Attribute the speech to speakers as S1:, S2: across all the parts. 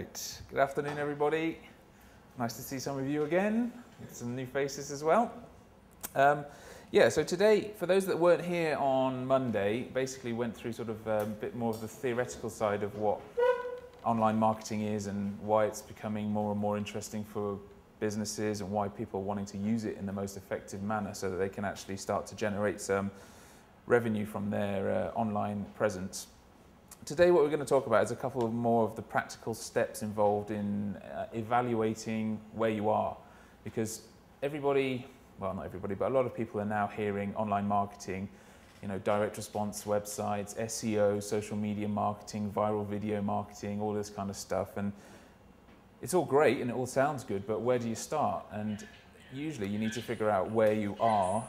S1: Right, good afternoon everybody. Nice to see some of you again, some new faces as well. So today, for those that weren't here on Monday, basically went through sort of a bit more of the theoretical side of what online marketing is and why it's becoming more and more interesting for businesses and why people are wanting to use it in the most effective manner so that they can actually start to generate some revenue from their online presence. Today what we're going to talk about is a couple more of the practical steps involved in evaluating where you are, because everybody, well not everybody, but a lot of people are now hearing online marketing, you know, direct response websites, SEO, social media marketing, viral video marketing, all this kind of stuff, and it's all great and it all sounds good, but where do you start? And usually you need to figure out where you are.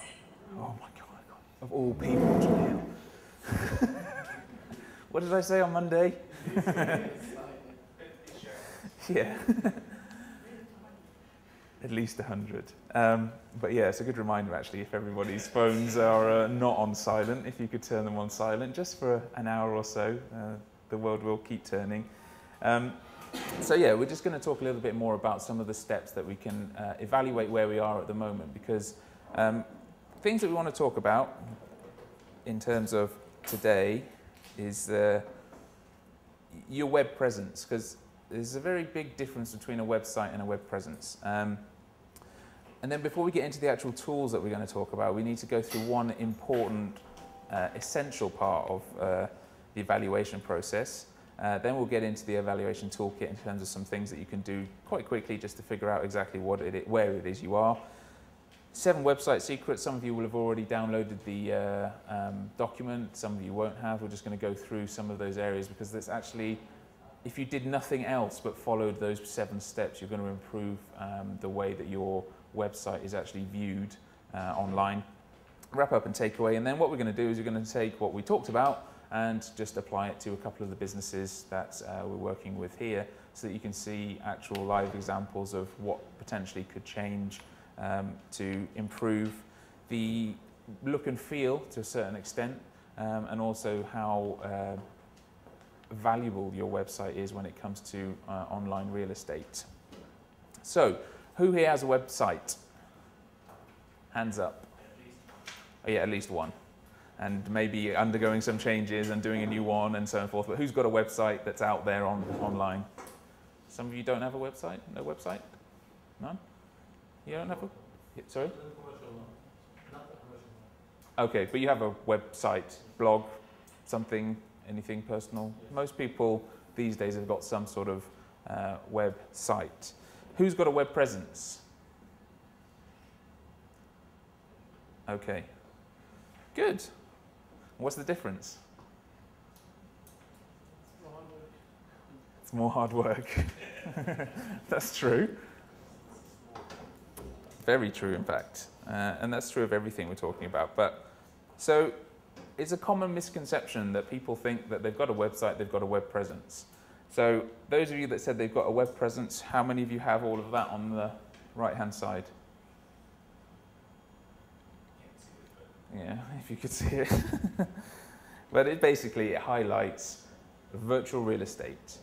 S1: Oh my God, of all people, Julian. What did I say on Monday? Yeah, at least 100. But yeah, it's a good reminder actually, if everybody's phones are not on silent, if you could turn them on silent just for an hour or so, the world will keep turning. So yeah, we're just going to talk a little bit more about some of the steps that we can evaluate where we are at the moment, because things that we want to talk about in terms of today is your web presence, because there's a very big difference between a website and a web presence. And then before we get into the actual tools that we're going to talk about, we need to go through one important, essential part of the evaluation process. Then we'll get into the evaluation toolkit in terms of some things that you can do quite quickly just to figure out exactly where it is you are. 7 website secrets. Some of you will have already downloaded the document, some of you won't have. We're just going to go through some of those areas, because that's actually, if you did nothing else but followed those 7 steps, you're going to improve the way that your website is actually viewed online. Wrap up and takeaway, and then what we're going to do is we're going to take what we talked about and just apply it to a couple of the businesses that we're working with here, so that you can see actual live examples of what potentially could change to improve the look and feel to a certain extent, and also how valuable your website is when it comes to online real estate. So, who here has a website? Hands up. Oh yeah, at least one. And maybe undergoing some changes and doing a new one and so forth. But who's got a website that's out there online? Some of you don't have a website? No website? None? You don't have a... Sorry? Okay, but you have a website, blog, something, anything personal? Most people these days have got some sort of website. Who's got a web presence? Okay, good. What's the difference? It's more hard work. That's true. Very true, in fact. And that's true of everything we're talking about. But so it's a common misconception that people think that they've got a website, they've got a web presence. So those of you that said they've got a web presence, how many of you have all of that on the right-hand side? Yeah, if you could see it. But it highlights virtual real estate.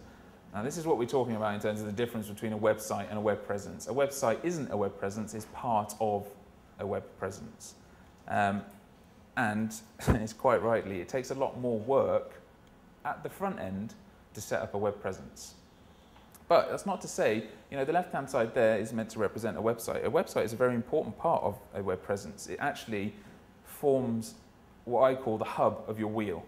S1: Now this is what we're talking about in terms of the difference between a website and a web presence. A website isn't a web presence, it's part of a web presence. And it's quite rightly, it takes a lot more work at the front end to set up a web presence. But that's not to say, you know, the left-hand side there is meant to represent a website. A website is a very important part of a web presence. It actually forms what I call the hub of your wheel.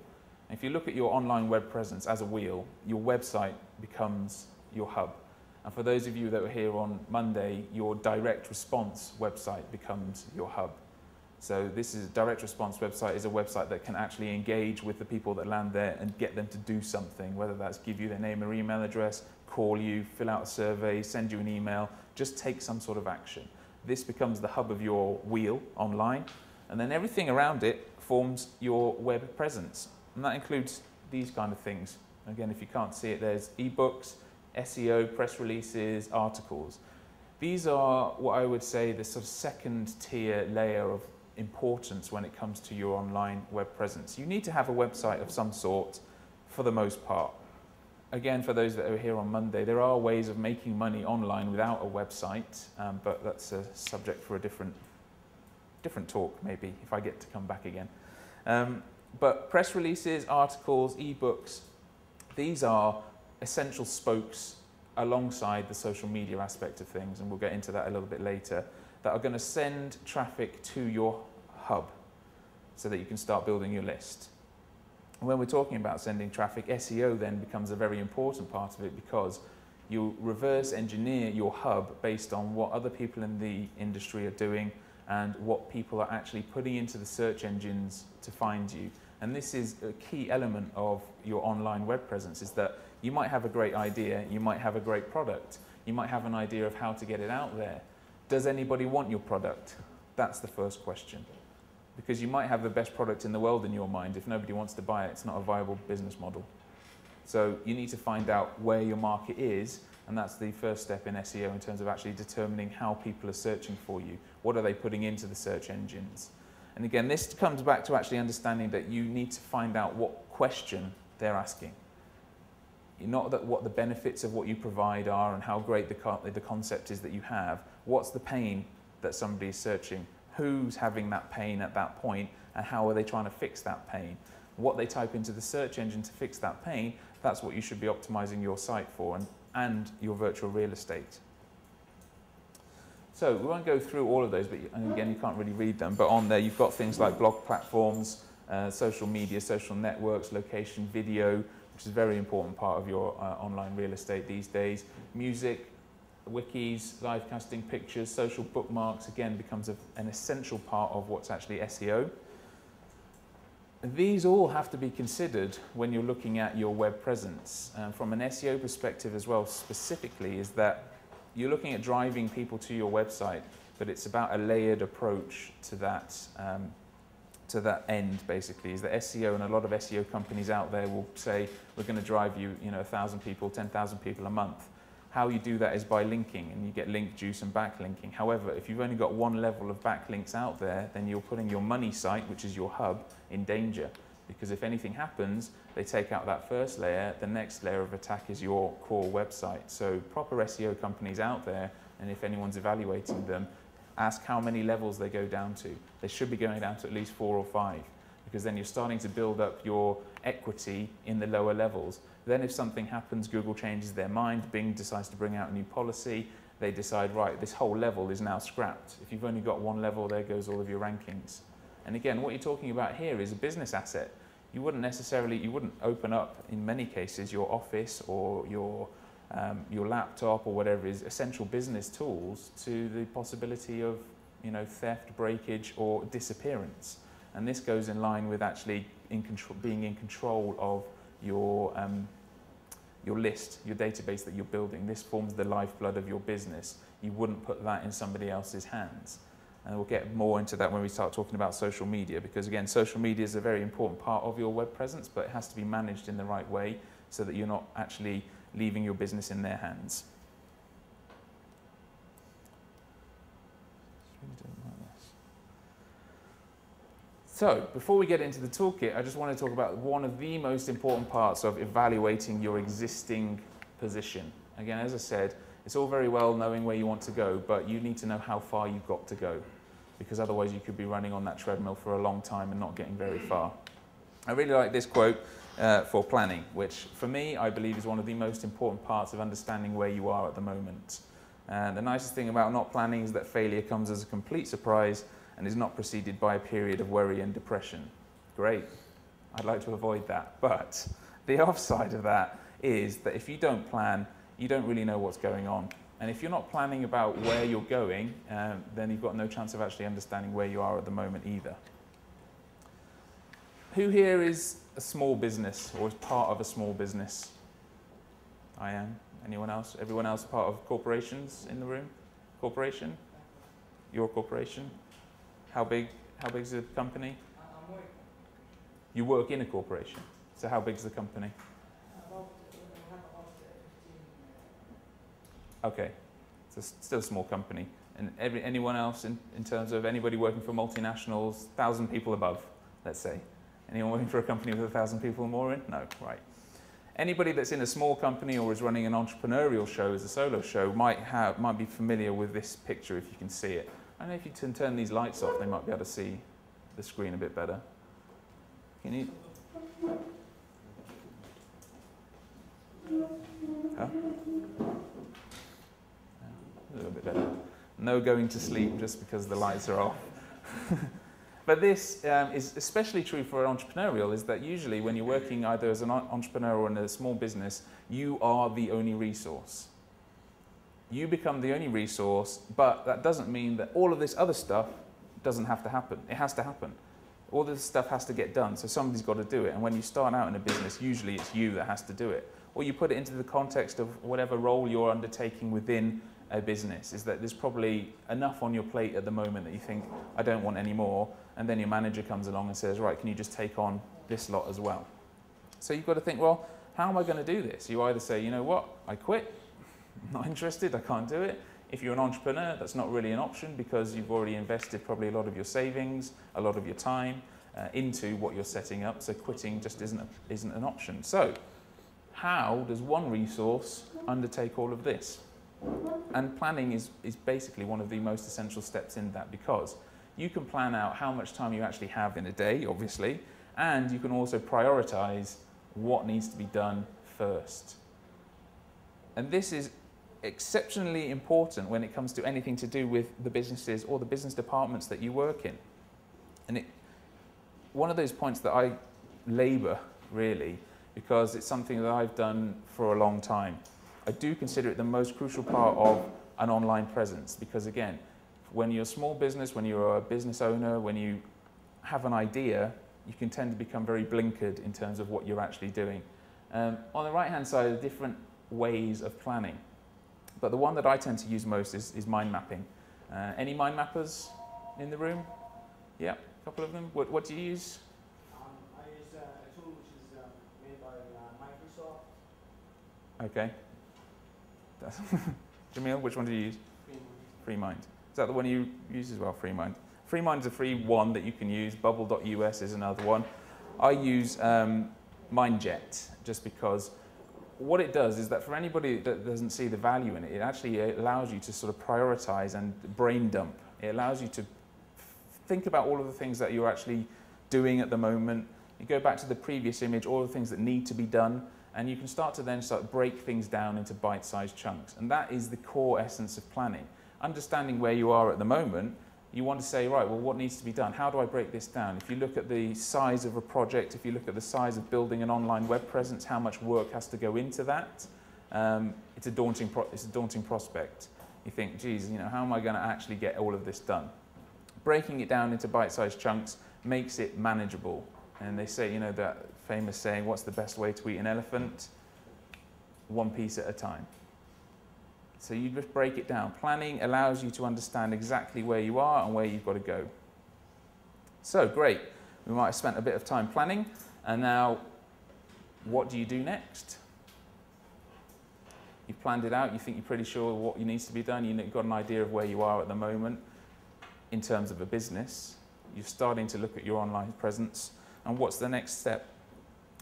S1: If you look at your online web presence as a wheel, your website becomes your hub. And for those of you that were here on Monday, your direct response website becomes your hub. So this is a direct response website is a website that can actually engage with the people that land there and get them to do something, whether that's give you their name or email address, call you, fill out a survey, send you an email, just take some sort of action. This becomes the hub of your wheel online, and then everything around it forms your web presence. And that includes these kind of things. Again, if you can't see it, there's ebooks, SEO, press releases, articles. These are what I would say the sort of second tier layer of importance when it comes to your online web presence. You need to have a website of some sort for the most part. again, for those that are here on Monday, there are ways of making money online without a website, but that's a subject for a different talk, maybe, if I get to come back again. But press releases, articles, ebooks, these are essential spokes alongside the social media aspect of things, and we'll get into that a little bit later, that are going to send traffic to your hub so that you can start building your list. And when we're talking about sending traffic, SEO then becomes a very important part of it, because you reverse engineer your hub based on what other people in the industry are doing and what people are actually putting into the search engines to find you. And this is a key element of your online web presence, is that you might have a great idea, you might have a great product, you might have an idea of how to get it out there. Does anybody want your product? That's the first question. Because you might have the best product in the world in your mind. If nobody wants to buy it, it's not a viable business model. So you need to find out where your market is, and that's the first step in SEO in terms of actually determining how people are searching for you. What are they putting into the search engines? And again, this comes back to actually understanding that you need to find out what question they're asking. Not that what the benefits of what you provide are and how great the concept is that you have. What's the pain that somebody is searching? Who's having that pain at that point, and how are they trying to fix that pain? What they type into the search engine to fix that pain, that's what you should be optimizing your site for, and your virtual real estate. So we won't go through all of those, but again, you can't really read them, but on there you've got things like blog platforms, social media, social networks, location, video, which is a very important part of your online real estate these days. Music, wikis, live casting, pictures, social bookmarks, again, becomes an essential part of what's actually SEO. These all have to be considered when you're looking at your web presence. From an SEO perspective as well, specifically, is that you're looking at driving people to your website, but it's about a layered approach to that end, basically. Is that SEO, and a lot of SEO companies out there will say, we're going to drive you, 1,000 people, 10,000 people a month. How you do that is by linking, and you get link juice and backlinking. However, if you've only got one level of backlinks out there, then you're putting your money site, which is your hub, in danger. Because if anything happens, they take out that first layer, the next layer of attack is your core website. So proper SEO companies out there, and if anyone's evaluating them, ask how many levels they go down to. They should be going down to at least 4 or 5, because then you're starting to build up your equity in the lower levels. Then if something happens, Google changes their mind, Bing decides to bring out a new policy, they decide, right, this whole level is now scrapped. If you've only got one level, there goes all of your rankings. And again, what you're talking about here is a business asset. You wouldn't open up, in many cases, your office or your laptop or whatever is essential business tools to the possibility of, theft, breakage, or disappearance. And this goes in line with actually being in control of your list, your database that you're building. This forms the lifeblood of your business. You wouldn't put that in somebody else's hands. And we'll get more into that when we start talking about social media, because again, social media is a very important part of your web presence, but it has to be managed in the right way so that you're not actually leaving your business in their hands. So, before we get into the toolkit, I just want to talk about one of the most important parts of evaluating your existing position. Again, as I said, it's all very well knowing where you want to go, but you need to know how far you've got to go, because otherwise you could be running on that treadmill for a long time and not getting very far. I really like this quote for planning, which for me, I believe is one of the most important parts of understanding where you are at the moment. And the nicest thing about not planning is that failure comes as a complete surprise and is not preceded by a period of worry and depression. Great. I'd like to avoid that. But the offside of that is that if you don't plan, you don't really know what's going on. And if you're not planning about where you're going, then you've got no chance of actually understanding where you are at the moment either. Who here is a small business or is part of a small business? I am. Anyone else? Everyone else part of corporations in the room? Corporation? Your corporation? How big is the company?
S2: I'm working.
S1: You work in a corporation. So how big is the company?
S2: We have about 15.
S1: Okay, so still a small company. And anyone else in terms of anybody working for multinationals, 1,000 people above, let's say? Anyone working for a company with 1,000 people or more in? No, right. Anybody that's in a small company or is running an entrepreneurial show as a solo show might be familiar with this picture if you can see it. I don't know if you can turn these lights off, they might be able to see the screen a bit better. Can you? Huh? A little bit better. No going to sleep just because the lights are off. But this is especially true for entrepreneurial, is that usually when you're working either as an entrepreneur or in a small business, you are the only resource. You become the only resource, but that doesn't mean that all of this other stuff doesn't have to happen. It has to happen. All this stuff has to get done, so somebody's got to do it. And when you start out in a business, usually it's you that has to do it. Or you put it into the context of whatever role you're undertaking within a business, is that there's probably enough on your plate at the moment that you think, I don't want any more, and then your manager comes along and says, right, can you just take on this lot as well? So you've got to think, well, how am I going to do this? You either say, you know what, I quit, I'm not interested, I can't do it. If you're an entrepreneur, that's not really an option because you've already invested probably a lot of your savings, a lot of your time into what you're setting up, so quitting just isn't an option. So how does one resource undertake all of this? And planning is basically one of the most essential steps in that, because you can plan out how much time you actually have in a day, obviously, and you can also prioritize what needs to be done first. And this is exceptionally important when it comes to anything to do with the businesses or the business departments that you work in. And one of those points that I labour, really, because it's something that I've done for a long time. I do consider it the most crucial part of an online presence, because again, when you're a small business, when you're a business owner, when you have an idea, you can tend to become very blinkered in terms of what you're actually doing. On the right-hand side are different ways of planning, but the one that I tend to use most is mind mapping. Any mind mappers in the room? Yeah, a couple of them. What do you use?
S2: I use a tool which is made by Microsoft.
S1: Okay. Jamil, which one do you use? FreeMind. Is that the one you use as well, FreeMind? FreeMind's a free one that you can use. Bubble.us is another one. I use MindJet just because what it does is that for anybody that doesn't see the value in it, it actually allows you to sort of prioritize and brain dump. It allows you to think about all of the things that you're actually doing at the moment. You go back to the previous image, all the things that need to be done, and you can start to break things down into bite-sized chunks. And that is the core essence of planning. Understanding where you are at the moment, you want to say, right, well, what needs to be done? How do I break this down? If you look at the size of a project, if you look at the size of building an online web presence, how much work has to go into that, it's a daunting prospect. You think, geez, you know, how am I going to actually get all of this done? Breaking it down into bite-sized chunks makes it manageable. And they say, you know, that famous saying, what's the best way to eat an elephant? One piece at a time. So you just break it down. Planning allows you to understand exactly where you are and where you've got to go. So great, we might have spent a bit of time planning, and now what do you do next? You've planned it out, you think you're pretty sure what needs to be done, you've got an idea of where you are at the moment in terms of a business. You're starting to look at your online presence, and what's the next step?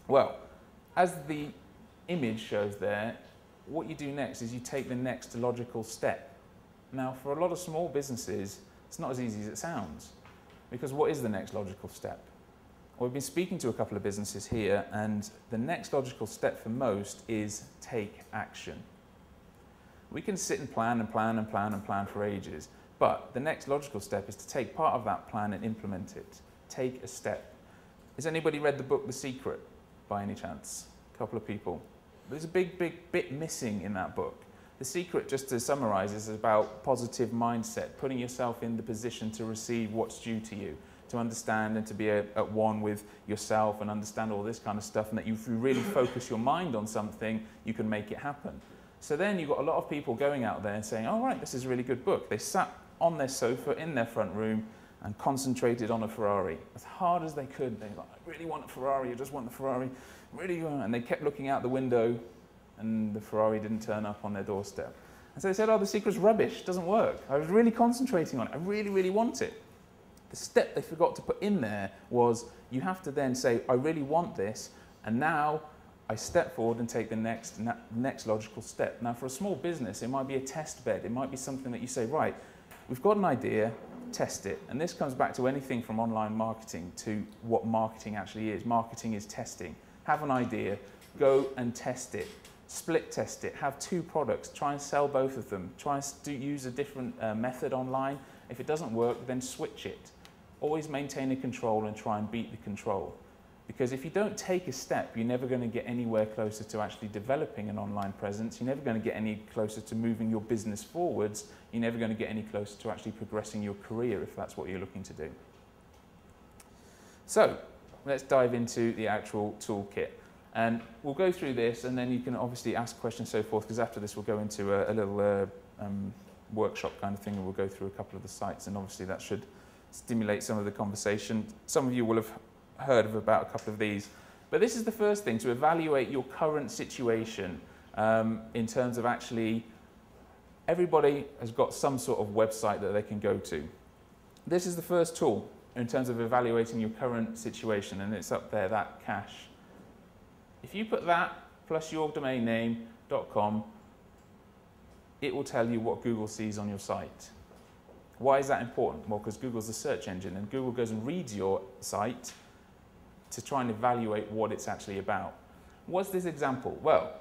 S1: Well, as the image shows there, what you do next is you take the next logical step. Now, for a lot of small businesses, it's not as easy as it sounds, because what is the next logical step? Well, we've been speaking to a couple of businesses here, and the next logical step for most is take action. We can sit and plan and plan and plan and plan for ages, but the next logical step is to take part of that plan and implement it. Take a step. Has anybody read the book The Secret by any chance? A couple of people. There's a big bit missing in that book. The Secret, just to summarize, is about positive mindset, putting yourself in the position to receive what's due to you, to understand and to be at one with yourself and understand all this kind of stuff, and that if you really focus your mind on something, you can make it happen. So then you've got a lot of people going out there and saying, oh, right, this is a really good book. They sat on their sofa in their front room and concentrated on a Ferrari as hard as they could. They were like, I really want a Ferrari, I just want the Ferrari. Really, and they kept looking out the window, and the Ferrari didn't turn up on their doorstep. And so they said, oh, the secret's rubbish, doesn't work. I was really concentrating on it. I really, really want it. The step they forgot to put in there was you have to then say, I really want this, and now I step forward and take the next logical step. Now, for a small business, it might be a test bed. It might be something that you say, right, we've got an idea, test it. And this comes back to anything from online marketing to what marketing actually is. Marketing is testing. Have an idea, go and test it. Split test it. Have 2 products. Try and sell both of them. Try and use a different method online. If it doesn't work, then switch it. Always maintain a control and try and beat the control. Because if you don't take a step, you're never going to get anywhere closer to actually developing an online presence. You're never going to get any closer to moving your business forwards. You're never going to get any closer to actually progressing your career if that's what you're looking to do. So let's dive into the actual toolkit. And we'll go through this, and then you can obviously ask questions and so forth, because after this we'll go into a little workshop kind of thing, and we'll go through a couple of the sites, and obviously that should stimulate some of the conversation. Some of you will have heard of about a couple of these. But this is the first thing, to evaluate your current situation in terms of actually, everybody has got some sort of website that they can go to. This is the first tool in terms of evaluating your current situation, and it's up there, that cache. If you put that plus your domain name, .com, it will tell you what Google sees on your site. Why is that important? Well, because Google's a search engine, and Google goes and reads your site to try and evaluate what it's actually about. What's this example? Well,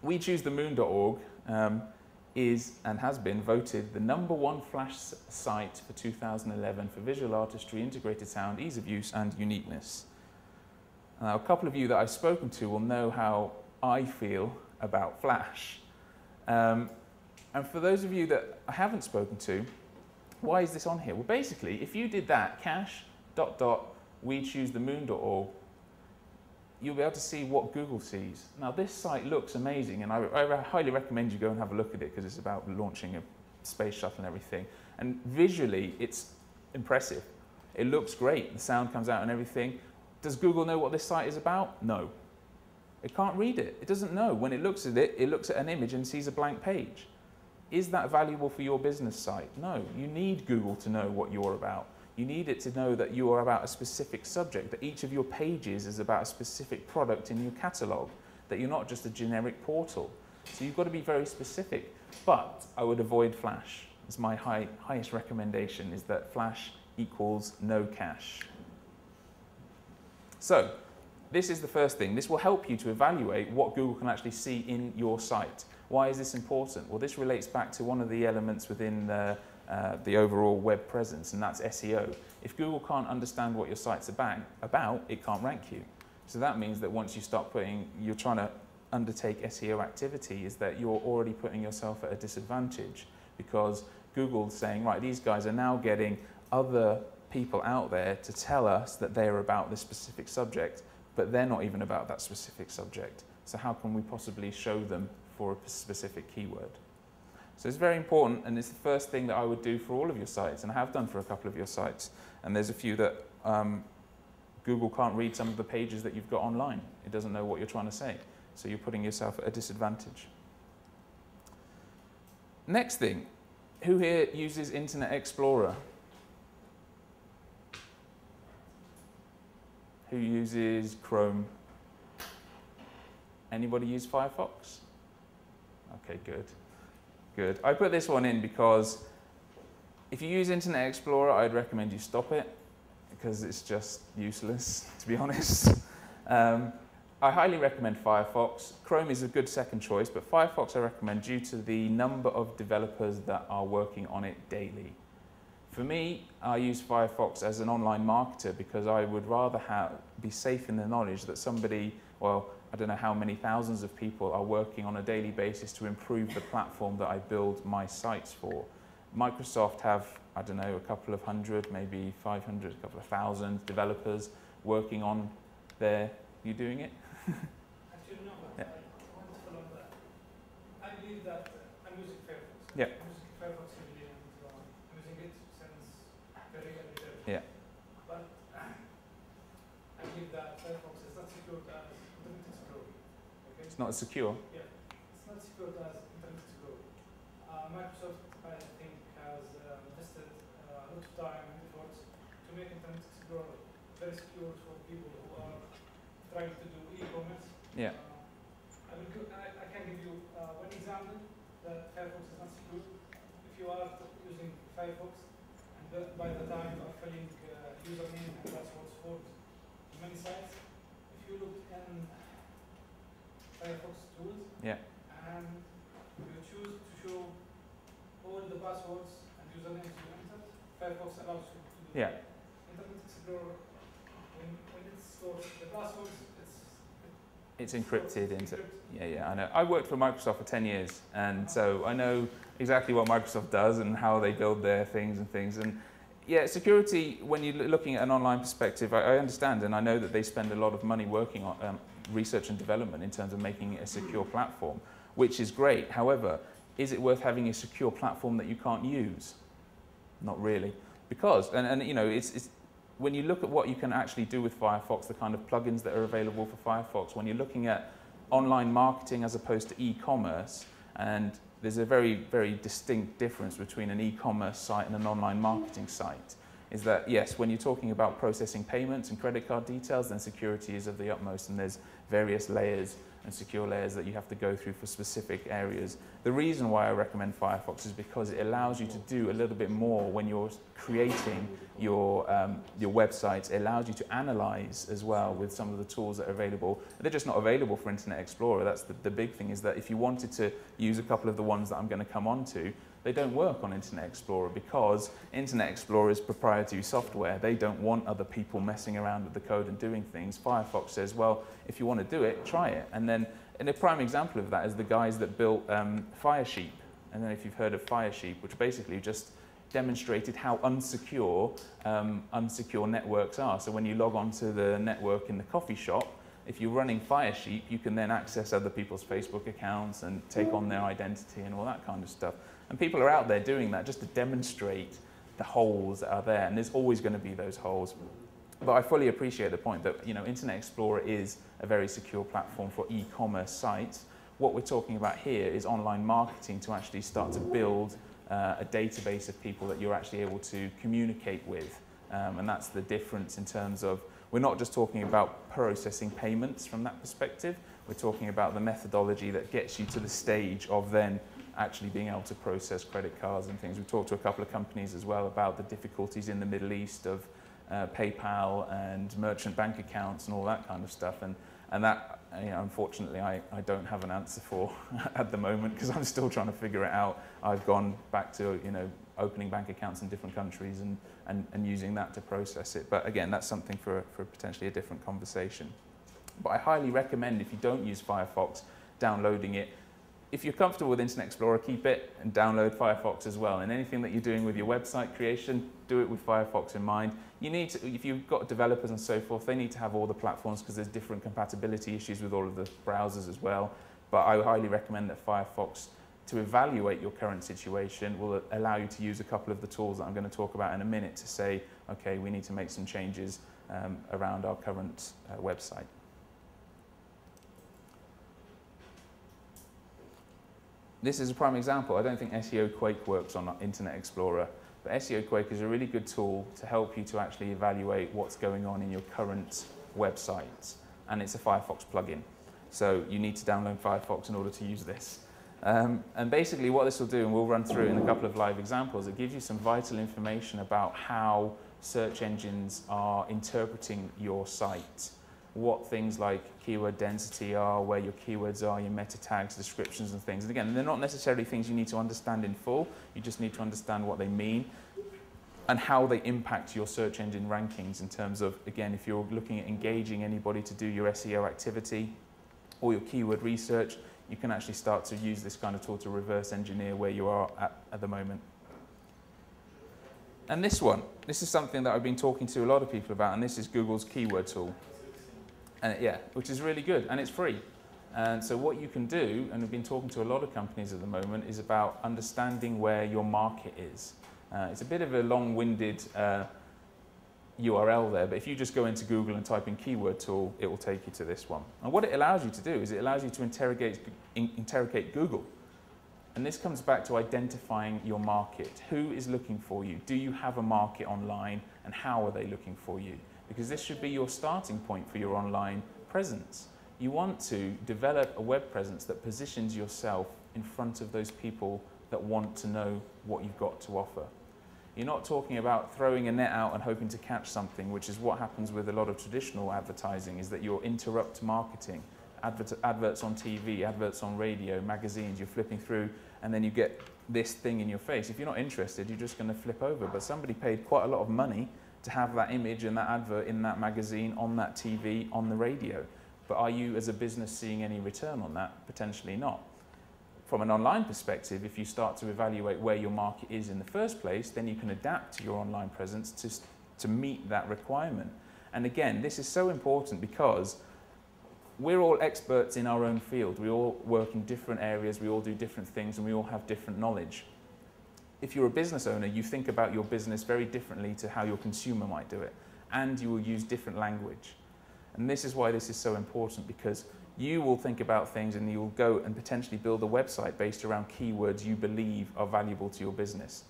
S1: WeChooseTheMoon.org is and has been voted the #1 Flash site for 2011 for visual artistry, integrated sound, ease of use, and uniqueness. Now, a couple of you that I've spoken to will know how I feel about Flash. And for those of you that I haven't spoken to, why is this on here? Well, basically, if you did that, cache.WeChooseTheMoon.org, you'll be able to see what Google sees. Now, this site looks amazing, and I highly recommend you go and have a look at it, because it's about launching a space shuttle and everything. And visually, it's impressive. It looks great. The sound comes out and everything. Does Google know what this site is about? No. It can't read it. It doesn't know. When it looks at it, it looks at an image and sees a blank page. Is that valuable for your business site? No. You need Google to know what you're about. You need it to know that you are about a specific subject, that each of your pages is about a specific product in your catalog, that you're not just a generic portal. So you've got to be very specific. But I would avoid Flash. It's my highest recommendation, is that Flash equals no cache. So this is the first thing. This will help you to evaluate what Google can actually see in your site. Why is this important? Well, this relates back to one of the elements within the overall web presence, and that's SEO. If Google can't understand what your site's about, it can't rank you. So that means that once you start you're trying to undertake SEO activity, is that you're already putting yourself at a disadvantage, because Google's saying, right, these guys are now getting other people out there to tell us that they're about this specific subject, but they're not even about that specific subject. So how can we possibly show them for a specific keyword? So it's very important, and it's the first thing that I would do for all of your sites, and I have done for a couple of your sites. And there's a few that Google can't read some of the pages that you've got online. It doesn't know what you're trying to say. So you're putting yourself at a disadvantage. Next thing, who here uses Internet Explorer? Who uses Chrome? Anybody use Firefox? Okay, good. Good. I put this one in because if you use Internet Explorer, I'd recommend you stop it, because it's just useless, to be honest. I highly recommend Firefox. Chrome is a good second choice, but Firefox I recommend due to the number of developers that are working on it daily. For me, I use Firefox as an online marketer, because I would rather be safe in the knowledge that somebody, well, I don't know how many thousands of people are working on a daily basis to improve the platform that I build my sites for. Microsoft have, I don't know, a couple of hundred, maybe 500, a couple of thousand developers working on their... You doing it?
S2: Actually, no, but
S1: Yeah.
S2: I want to follow that. I believe that I'm using Firefox.
S1: Yeah.
S2: I'm using Firefox heavily, and I'm using it since very early days.
S1: Yeah.
S2: But I believe that Firefox is not secured as Internet Explorer. Okay?
S1: It's not as secure.
S2: Yeah, it's not secured as Internet Explorer. Microsoft, I think, has invested a lot of time and efforts to make Internet Explorer very secure for people who are trying to do e-commerce.
S1: Yeah.
S2: that Firefox is not secure. If you are using Firefox, and by the time you are filling username and passwords for many sites, if you look in Firefox tools,
S1: Yeah.
S2: and you choose to show all the passwords and usernames you entered, Firefox allows you to do
S1: Yeah.
S2: that. Internet Explorer, when it stores the passwords,
S1: It's encrypted into.
S2: encrypted.
S1: Yeah, I know. I worked for Microsoft for 10 years, and so I know exactly what Microsoft does and how they build their things and things. And yeah, security, when you're looking at an online perspective, I understand, and I know that they spend a lot of money working on research and development in terms of making it a secure platform, which is great. However, is it worth having a secure platform that you can't use? Not really. Because, and you know, it's when you look at what you can actually do with Firefox, the kind of plugins that are available for Firefox, when you're looking at online marketing as opposed to e-commerce, and there's a very, very distinct difference between an e-commerce site and an online marketing site, is that, yes, when you're talking about processing payments and credit card details, then security is of the utmost, and there's various layers and secure layers that you have to go through for specific areas. The reason why I recommend Firefox is because it allows you to do a little bit more when you're creating your websites. It allows you to analyze as well with some of the tools that are available. They're just not available for Internet Explorer. That's the big thing, is that if you wanted to use a couple of the ones that I'm going to come on to, they don't work on Internet Explorer because Internet Explorer is proprietary software. They don't want other people messing around with the code and doing things. Firefox says, well, if you want to do it, try it. And then, and a prime example of that is the guys that built Firesheep. I don't know if you've heard of Firesheep, which basically just demonstrated how unsecure networks are. So when you log onto the network in the coffee shop, if you're running Firesheep, you can then access other people's Facebook accounts and take on their identity and all that kind of stuff. And people are out there doing that just to demonstrate the holes that are there, and there's always going to be those holes. But I fully appreciate the point that, you know, Internet Explorer is a very secure platform for e-commerce sites. What we're talking about here is online marketing to actually start to build a database of people that you're actually able to communicate with. And that's the difference in terms of, we're not just talking about processing payments from that perspective, we're talking about the methodology that gets you to the stage of then actually being able to process credit cards and things. We've talked to a couple of companies as well about the difficulties in the Middle East of PayPal and merchant bank accounts and all that kind of stuff. And that, you know, unfortunately, I don't have an answer for at the moment, because I'm still trying to figure it out. I've gone back to, you know, opening bank accounts in different countries and using that to process it. But again, that's something for potentially a different conversation. But I highly recommend, if you don't use Firefox, downloading it. If you're comfortable with Internet Explorer, keep it and download Firefox as well. And anything that you're doing with your website creation, do it with Firefox in mind. You need to, if you've got developers and so forth, they need to have all the platforms, because there's different compatibility issues with all of the browsers as well. But I highly recommend that Firefox, to evaluate your current situation, will allow you to use a couple of the tools that I'm going to talk about in a minute to say, okay, we need to make some changes around our current website. This is a prime example. I don't think SEO Quake works on Internet Explorer, but SEO Quake is a really good tool to help you to actually evaluate what's going on in your current website, and it's a Firefox plugin. So you need to download Firefox in order to use this. And basically what this will do, and we'll run through it in a couple of live examples, it gives you some vital information about how search engines are interpreting your site, what things like keyword density are, where your keywords are, your meta tags, descriptions and things. And again, they're not necessarily things you need to understand in full, you just need to understand what they mean and how they impact your search engine rankings in terms of, again, if you're looking at engaging anybody to do your SEO activity or your keyword research, you can actually start to use this kind of tool to reverse engineer where you are at the moment. And this is something that I've been talking to a lot of people about, and this is Google's keyword tool. And yeah, which is really good, and it's free. And so what you can do, and we've been talking to a lot of companies at the moment, is about understanding where your market is. It's a bit of a long-winded URL there, but if you just go into Google and type in keyword tool, it will take you to this one. And what it allows you to do is it allows you to interrogate Google. And this comes back to identifying your market. Who is looking for you? Do you have a market online, and how are they looking for you? Because this should be your starting point for your online presence. You want to develop a web presence that positions yourself in front of those people that want to know what you've got to offer. You're not talking about throwing a net out and hoping to catch something, which is what happens with a lot of traditional advertising, is that you're interrupt marketing. Adverts on TV, adverts on radio, magazines, you're flipping through and then you get this thing in your face. If you're not interested, you're just going to flip over. But somebody paid quite a lot of money to have that image and that advert in that magazine, on that TV, on the radio. But are you as a business seeing any return on that? Potentially not. From an online perspective, if you start to evaluate where your market is in the first place, then you can adapt your online presence to meet that requirement. And again, this is so important because we're all experts in our own field. We all work in different areas, we all do different things, and we all have different knowledge. If you're a business owner, you think about your business very differently to how your consumer might do it, and you will use different language. And this is why this is so important, because you will think about things and you will go and potentially build a website based around keywords you believe are valuable to your business.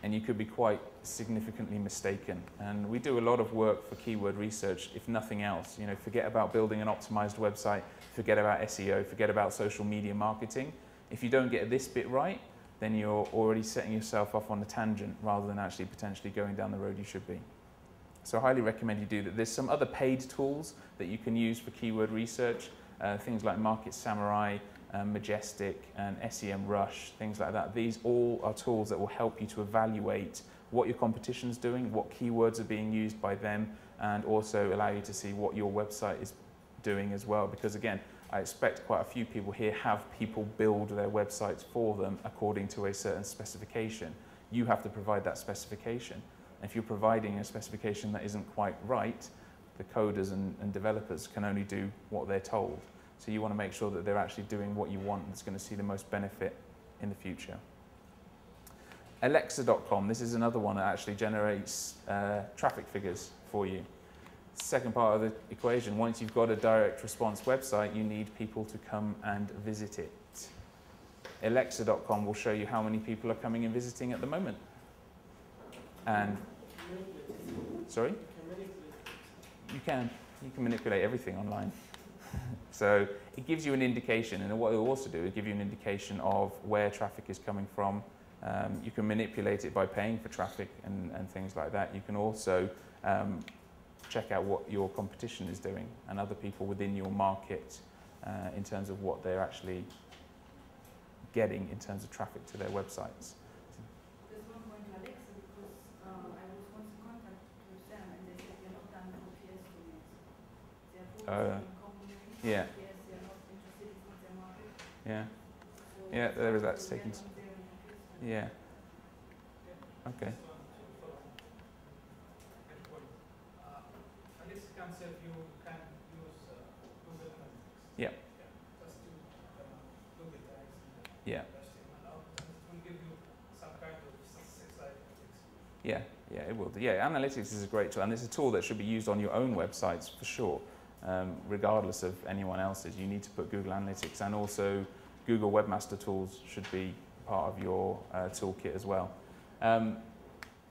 S1: And you could be quite significantly mistaken. And we do a lot of work for keyword research, if nothing else. You know, forget about building an optimized website, forget about SEO, forget about social media marketing. If you don't get this bit right, then you're already setting yourself off on a tangent rather than actually potentially going down the road you should be. So I highly recommend you do that. There's some other paid tools that you can use for keyword research, things like Market Samurai, Majestic and SEMrush, things like that. These all are tools that will help you to evaluate what your competition's doing, what keywords are being used by them, and also allow you to see what your website is doing as well. Because again, I expect quite a few people here have people build their websites for them according to a certain specification. You have to provide that specification. If you're providing a specification that isn't quite right, the coders and developers can only do what they're told. So you want to make sure that they're actually doing what you want that's going to see the most benefit in the future. Alexa.com, this is another one that actually generates traffic figures for you. Second part of the equation, once you've got a direct response website, you need people to come and visit it. Alexa.com will show you how many people are coming and visiting at the moment. And, sorry? You can manipulate everything online. So it gives you an indication, and what it will also do is give you an indication of where traffic is coming from. You can manipulate it by paying for traffic and things like that. You can also check out what your competition is doing and other people within your market in terms of what they're actually getting in terms of traffic to their websites.
S3: There's one point to Alexa, because I was once in contact with them and they said they're not done with PS domains. They're focusing on common names.
S1: Yeah.
S3: Yes, they're not interested in their market.
S1: Yeah.
S3: So
S1: Yeah, there is that taken.
S3: Yeah.
S1: Okay.
S2: Alexa can say you can use Google Analytics.
S1: Yeah.
S2: Just to Google tags.
S1: Yeah.
S2: It will give you some kind of statistics.
S1: Yeah, yeah, it will do. Yeah, analytics is a great tool, and it's a tool that should be used on your own websites for sure, regardless of anyone else's. You need to put Google Analytics, and also Google Webmaster Tools should be part of your toolkit as well.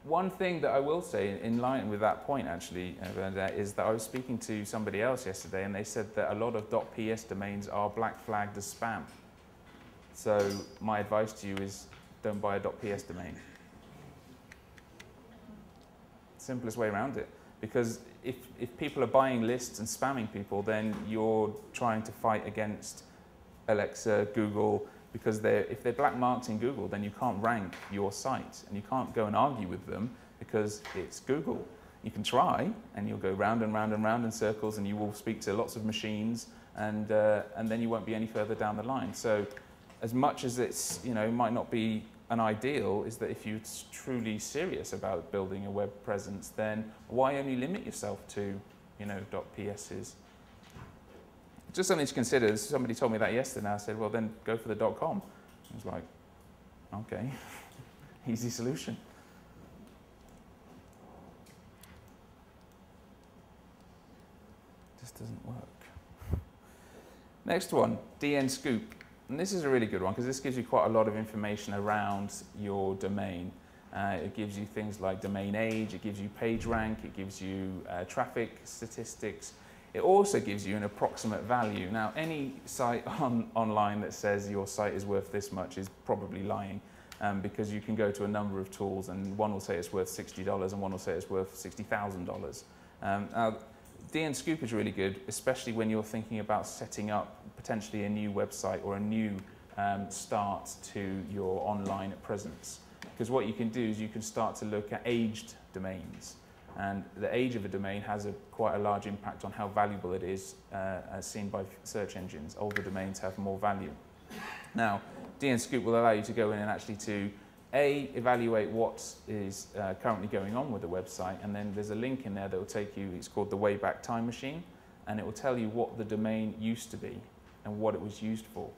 S1: One thing that I will say in line with that point actually, is that I was speaking to somebody else yesterday and they said that a lot of .ps domains are black flagged as spam. So my advice to you is don't buy a .ps domain. Simplest way around it. Because if people are buying lists and spamming people, then you're trying to fight against Alexa, Google, because if they're black marked in Google, then you can't rank your site and you can't go and argue with them because it's Google. You can try and you'll go round and round and round in circles and you will speak to lots of machines and then you won't be any further down the line. So as much as it's, might not be an ideal, is that if you're truly serious about building a web presence, then why only limit yourself to, .ps's? Just something to consider. Somebody told me that yesterday and I said, well then go for the .com. I was like, okay, easy solution. Just doesn't work. Next one, DN Scoop. And this is a really good one because this gives you quite a lot of information around your domain. It gives you things like domain age, it gives you page rank, it gives you traffic statistics. It also gives you an approximate value. Now, any site online that says your site is worth this much is probably lying, because you can go to a number of tools and one will say it's worth $60 and one will say it's worth $60,000. Now, D&Scoop is really good, especially when you're thinking about setting up potentially a new website or a new start to your online presence. Because what you can do is you can start to look at aged domains. And the age of a domain has quite a large impact on how valuable it is, as seen by search engines. Older domains have more value. Now, D&Scoop will allow you to go in and actually to evaluate what is currently going on with the website, and then there's a link in there that will take you, it's called the Wayback Time Machine, and it will tell you what the domain used to be and what it was used for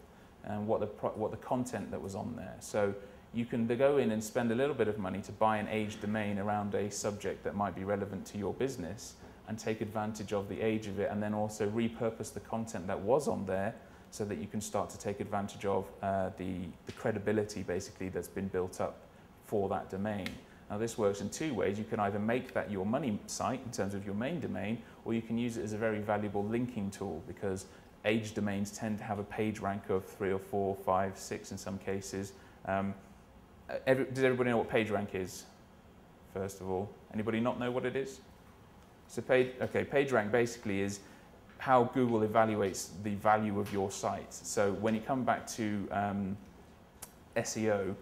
S1: and what the content that was on there. So you can go in and spend a little bit of money to buy an aged domain around a subject that might be relevant to your business and take advantage of the age of it, and then also repurpose the content that was on there so that you can start to take advantage of the credibility basically that's been built up for that domain. Now this works in two ways. You can either make that your money site in terms of your main domain, or you can use it as a very valuable linking tool, because aged domains tend to have a page rank of 3 or 4, 5, 6 in some cases. Does everybody know what PageRank is, first of all? Anybody not know what it is? So PageRank basically is how Google evaluates the value of your site. So when you come back to SEO,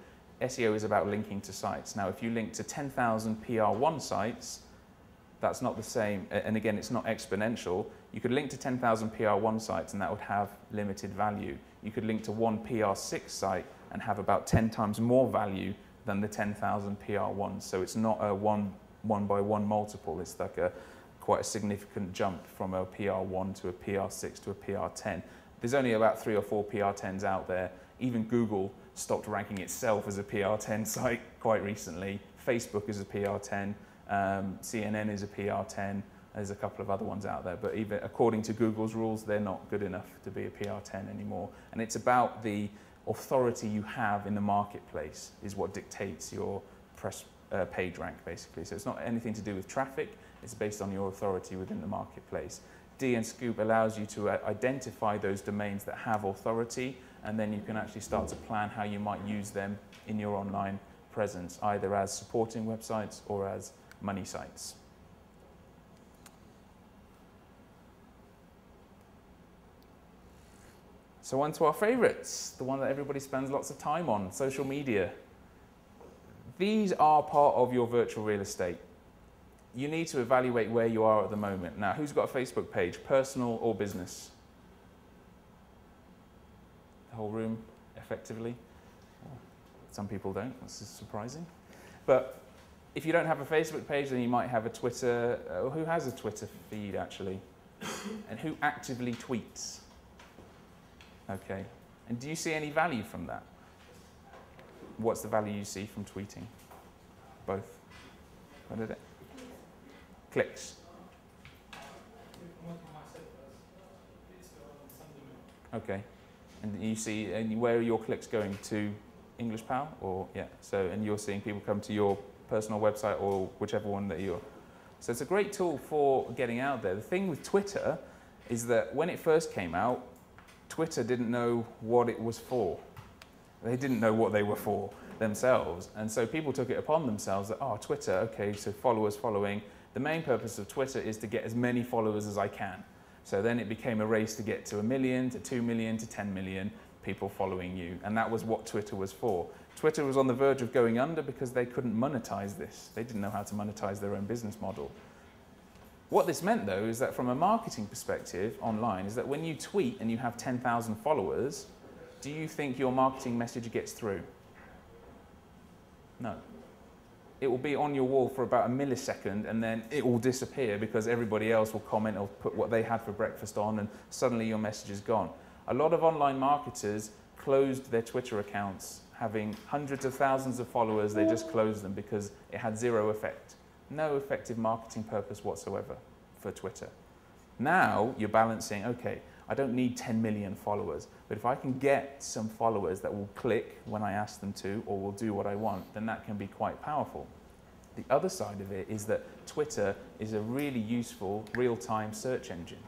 S1: SEO is about linking to sites. Now, if you link to 10,000 PR1 sites, that's not the same, and again, it's not exponential. You could link to 10,000 PR1 sites and that would have limited value. You could link to one PR6 site and have about 10 times more value than the 10,000 PR1s. So it's not a one by one multiple. It's like quite a significant jump from a PR1 to a PR6 to a PR10. There's only about 3 or 4 PR10s out there. Even Google stopped ranking itself as a PR10 site quite recently. Facebook is a PR10. CNN is a PR10. There's a couple of other ones out there, but even according to Google's rules, they're not good enough to be a PR10 anymore. And it's about the authority you have in the marketplace is what dictates your page rank, basically. So it's not anything to do with traffic, it's based on your authority within the marketplace. D&Scoop allows you to identify those domains that have authority, and then you can actually start to plan how you might use them in your online presence, either as supporting websites or as money sites. So on to our favorites, the one that everybody spends lots of time on, social media. These are part of your virtual real estate. You need to evaluate where you are at the moment. Now, who's got a Facebook page, personal or business? The whole room, effectively. Some people don't, this is surprising. But if you don't have a Facebook page, then you might have a Twitter. Who has a Twitter feed, actually? And who actively tweets? Okay. And do you see any value from that? What's the value you see from tweeting? Both. What is it? Clicks. Okay. And you see, and where are your clicks going to? English Pal, or yeah. So, and you're seeing people come to your personal website or whichever one that you're. So it's a great tool for getting out there. The thing with Twitter is that when it first came out, Twitter didn't know what it was for. They didn't know what they were for themselves. And so people took it upon themselves that, oh, Twitter, okay, so followers following. The main purpose of Twitter is to get as many followers as I can. So then it became a race to get to 1 million, to 2 million, to 10 million people following you. And that was what Twitter was for. Twitter was on the verge of going under because they couldn't monetize this. They didn't know how to monetize their own business model. What this meant, though, is that from a marketing perspective online, is that when you tweet and you have 10,000 followers, do you think your marketing message gets through? No. It will be on your wall for about a millisecond, and then it will disappear because everybody else will comment or put what they had for breakfast on, and suddenly your message is gone. A lot of online marketers closed their Twitter accounts, having hundreds of thousands of followers. They just closed them because it had zero effect. No effective marketing purpose whatsoever for Twitter. Now you're balancing, okay, I don't need 10 million followers, but if I can get some followers that will click when I ask them to or will do what I want, then that can be quite powerful. The other side of it is that Twitter is a really useful real-time search engine.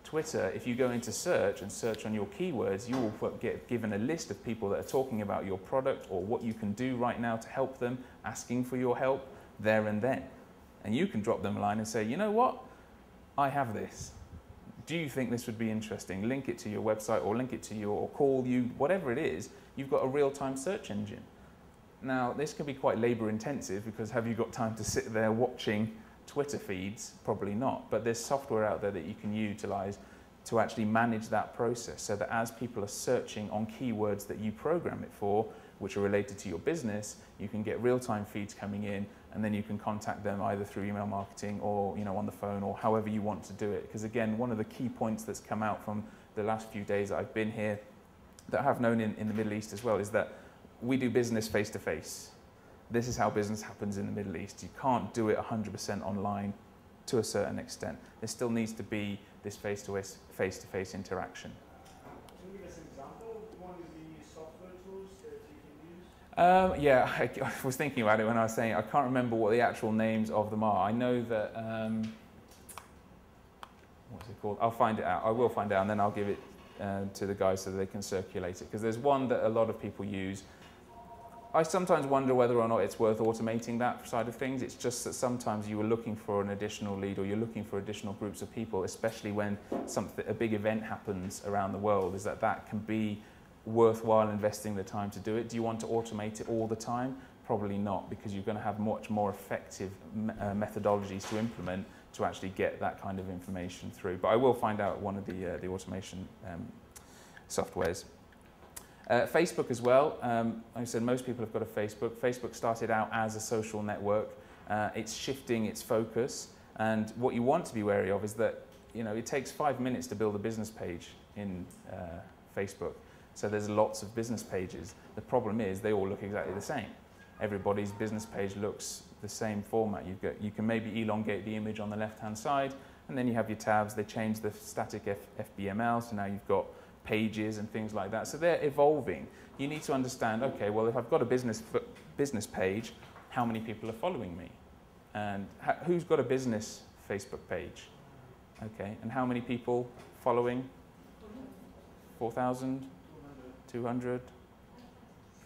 S1: Twitter, if you go into search and search on your keywords, you will get given a list of people that are talking about your product or what you can do right now to help them, asking for your help there and then. And you can drop them a line and say, you know what, I have this. Do you think this would be interesting? Link it to your website or link it to your, or call you, whatever it is, you've got a real-time search engine. Now, this can be quite labor intensive because have you got time to sit there watching Twitter feeds? Probably not, but there's software out there that you can utilize to actually manage that process so that as people are searching on keywords that you program it for, which are related to your business, you can get real-time feeds coming in and then you can contact them either through email marketing or on the phone or however you want to do it. Because again, one of the key points that's come out from the last few days that I've been here that I have known in the Middle East as well is that we do business face-to-face. This is how business happens in the Middle East. You can't do it 100% online to a certain extent. There still needs to be this face-to-face interaction.
S2: Can you give us an example of one of the software tools that you can use?
S1: Yeah, I was thinking about it when I was saying I can't remember what the actual names of them are. I know that, what's it called? I'll find it out. I will find it out and then I'll give it to the guys so that they can circulate it. Because there's one that a lot of people use. I sometimes wonder whether or not it's worth automating that side of things. It's just that sometimes you are looking for an additional lead or you're looking for additional groups of people, especially when a big event happens around the world, is that can be worthwhile investing the time to do it. Do you want to automate it all the time? Probably not, because you're going to have much more effective methodologies to implement to actually get that kind of information through. But I will find out one of the automation softwares. Facebook as well. Like I said, most people have got a Facebook. Facebook started out as a social network. It's shifting its focus. And what you want to be wary of is that it takes 5 minutes to build a business page in Facebook. So there's lots of business pages. The problem is they all look exactly the same. Everybody's business page looks the same format. You can maybe elongate the image on the left-hand side, and then you have your tabs. They change the static FBML, so now you've got pages and things like that. So they're evolving. You need to understand, okay, well, if I've got a business page, how many people are following me? And who's got a business Facebook page? Okay, and how many people following? 4,000? 200?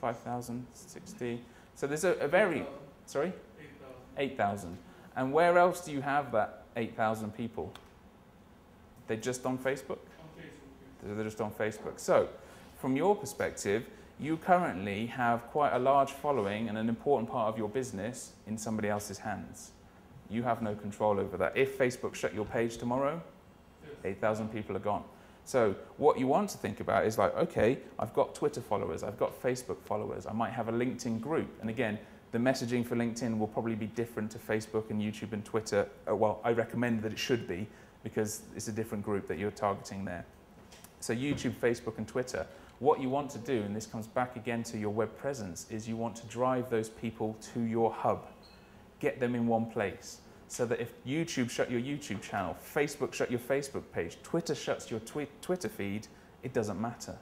S1: 5,000? 60? So there's a very, sorry? 8,000. And where else do you have that 8,000 people? They're just on Facebook? They're just on Facebook. So, from your perspective, you currently have quite a large following and an important part of your business in somebody else's hands. You have no control over that. If Facebook shut your page tomorrow, 8,000 people are gone. So what you want to think about is like, okay, I've got Twitter followers, I've got Facebook followers, I might have a LinkedIn group. And again, the messaging for LinkedIn will probably be different to Facebook and YouTube and Twitter. Well, I recommend that it should be because it's a different group that you're targeting there. So YouTube, Facebook, and Twitter, what you want to do, and this comes back again to your web presence, is you want to drive those people to your hub. Get them in one place. So that if YouTube shut your YouTube channel, Facebook shut your Facebook page, Twitter shuts your Twitter feed, it doesn't matter.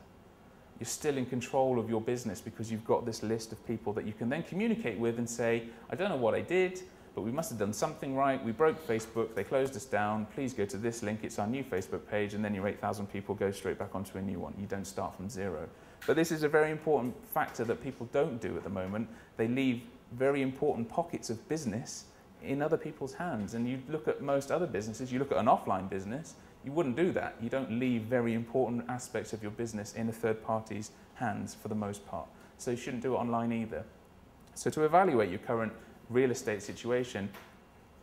S1: You're still in control of your business because you've got this list of people that you can then communicate with and say, I don't know what I did, but we must have done something right. We broke Facebook, they closed us down. Please go to this link, it's our new Facebook page, and then your 8,000 people go straight back onto a new one. You don't start from zero. But this is a very important factor that people don't do at the moment. They leave very important pockets of business in other people's hands. And you look at most other businesses, you look at an offline business, you wouldn't do that. You don't leave very important aspects of your business in a third party's hands for the most part. So you shouldn't do it online either. So to evaluate your current real estate situation,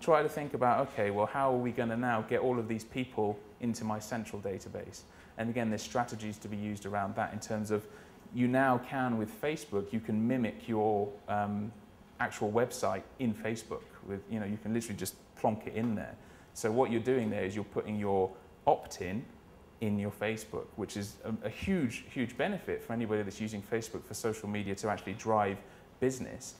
S1: try to think about, okay, well, how are we going to now get all of these people into my central database? And again, there's strategies to be used around that in terms of you now can, with Facebook, you can mimic your actual website in Facebook. You can literally just plonk it in there. So what you're doing there is you're putting your opt-in in your Facebook, which is a huge, huge benefit for anybody that's using Facebook for social media to actually drive business.